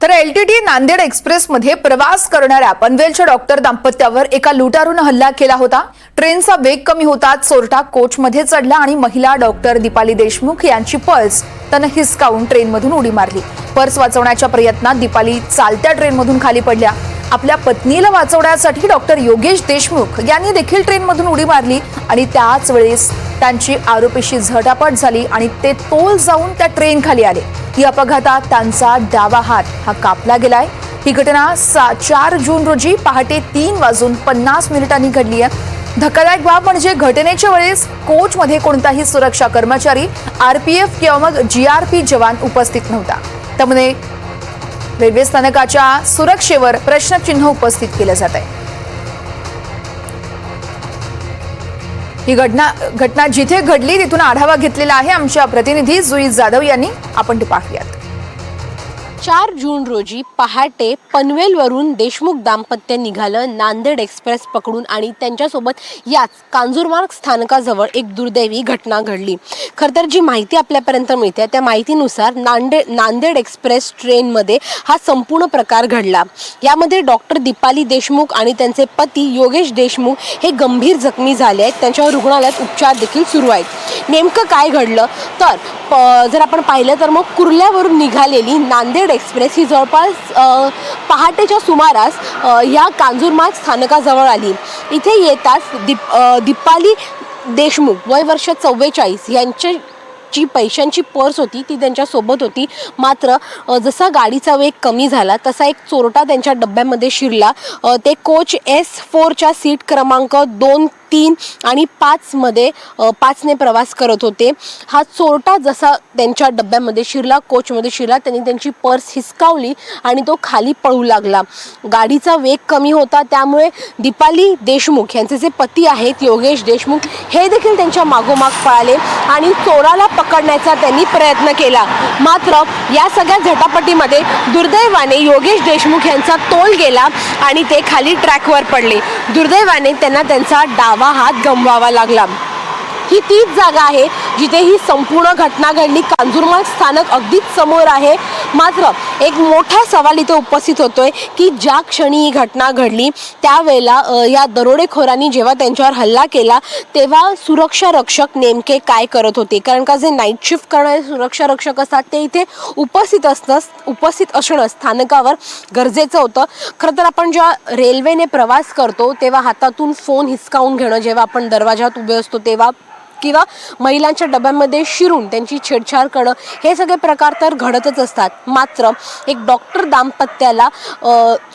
तर एलटीटी नांदेड एक्सप्रेसमध्ये प्रवास करणाऱ्या पनवेलच्या डॉक्टर दाम्पत्यावर एका लुटारूने हल्ला केला होता। ट्रेनचा वेग कमी होताच चोरटा कोचमध्ये चढला आणि महिला डॉक्टर दीपाली देशमुख यांची पर्स त्याने हिसकावून ट्रेनमधून उडी मारली। पर्स वाचवण्याच्या प्रयत्नात दीपाली चालत्या ट्रेनमधून खाली पडल्या। आपल्या पत्नीला वाचवण्यासाठी डॉक्टर योगेश देशमुख यांनी देखील ट्रेनमधून उडी मारली आणि त्याच वेळेस त्यांची आरोपीशी झटापट झाली आणि ते तोल जाऊन त्या ट्रेन खाली आले। या अपघातात त्यांचा डावा हात हा कापला गेलाय। ही घटना 4 जून रोजी पहाटे 3:50 घडली आहे। धक्कादायक बाब म्हणजे घटनेच्या वेळेस कोचमध्ये कोणताही सुरक्षा कर्मचारी, आरपीएफ किंवा मग जीआरपी जवान उपस्थित नव्हता। त्यामुळे रेल्वे स्थानकाच्या सुरक्षेवर प्रश्नचिन्ह उपस्थित केले जात आहे। ही घटना जिथे घडली तिथून आढावा घेतलेला आहे आमच्या प्रतिनिधी जुई जाधव यांनी। आपण ते पाहूयात। 4 जून रोजी पहाटे पनवेलवरून देशमुख दाम्पत्य निघालं नांदेड एक्सप्रेस पकडून आणि त्यांच्यासोबत याच कांजूरमार्ग स्थानकाजवळ एक दुर्दैवी घटना घडली। खरं तर जी माहिती आपल्यापर्यंत मिळते त्या माहितीनुसार नांदेड एक्सप्रेस ट्रेनमध्ये हा संपूर्ण प्रकार घडला। यामध्ये डॉक्टर दीपाली देशमुख आणि त्यांचे पती योगेश देशमुख हे गंभीर जखमी झाले आहेत। त्यांच्यावर रुग्णालयात उपचार देखील सुरू आहेत। नेमकं काय घडलं तर जर आपण पाहिलं तर मग कुर्ल्यावरून निघालेली नांदेड एक्सप्रेस ही जवळपास पहाटेच्या सुमारास या कांजूरमार्ग स्थानकाजवळ आली। इथे येताच दीपाली देशमुख वय वर्ष 44 यांची पैशांची पर्स होती ती त्यांच्या सोबत होती। मात्र जसा गाडीचा वेग कमी झाला तसा एक चोरटा त्यांच्या डब्यामध्ये शिरला। ते कोच S4 च्या सीट क्रमांक 2, 3 आणि 5 मध्ये 5 ने प्रवास करत होते। हा चोरटा जसा त्यांच्या डब्यामध्ये शिरला, कोचमध्ये शिरला, त्यांनी त्यांची पर्स हिसकावली आणि तो खाली पळू लागला। गाडीचा वेग कमी होता त्यामुळे दीपाली देशमुख यांचे जे पती आहेत योगेश देशमुख हे देखील त्यांच्या मागोमाग पळाले आणि चोराला पकडण्याचा त्यांनी प्रयत्न केला। मात्र या सगळ्या झटापटीमध्ये दुर्दैवाने योगेश देशमुख यांचा तोल गेला आणि ते खाली ट्रॅकवर पडले। दुर्दैवाने त्यांना त्यांचा डावा हात गमवावा लागला। ही तीच जागा आहे जिथे ही संपूर्ण घटना घडली। कांजूरमार्ग स्थानक अगदीच समोर आहे। मात्र एक मोठा सवाल इथे उपस्थित होतोय की ज्या क्षणी ही घटना घडली त्यावेळेला या दरोडेखोरांनी जेव्हा त्यांच्यावर हल्ला केला तेव्हा सुरक्षा रक्षक नेमके काय करत होते? कारण का जे नाईट शिफ्ट करणारे सुरक्षा रक्षक असतात ते इथे उपस्थित असणं स्थानकावर गरजेचं होतं। खरं तर आपण जेव्हा रेल्वेने प्रवास करतो तेव्हा हातातून फोन हिसकावून घेणं, जेव्हा आपण दरवाजात उभे असतो तेव्हा किंवा महिलांच्या डब्यामध्ये शिरून त्यांची छेडछाड करणं हे सगळे प्रकार तर घडतच असतात। मात्र एक डॉक्टर दाम्पत्याला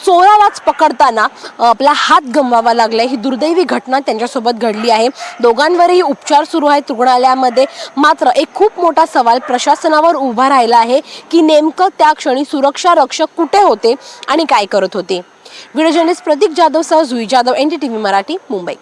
चोरालाच पकडताना आपला हात गमवावा लागला। ही दुर्दैवी घटना त्यांच्यासोबत घडली आहे। दोघांवरही उपचार सुरू आहेत रुग्णालयामध्ये। मात्र एक खूप मोठा सवाल प्रशासनावर उभा राहिला आहे की नेमकं त्या क्षणी सुरक्षा रक्षक कुठे होते आणि काय करत होते? व्हिडिओ जर्नलिस्ट प्रतीक जाधव सह जुई जाधव, NDTV मराठी, मुंबई।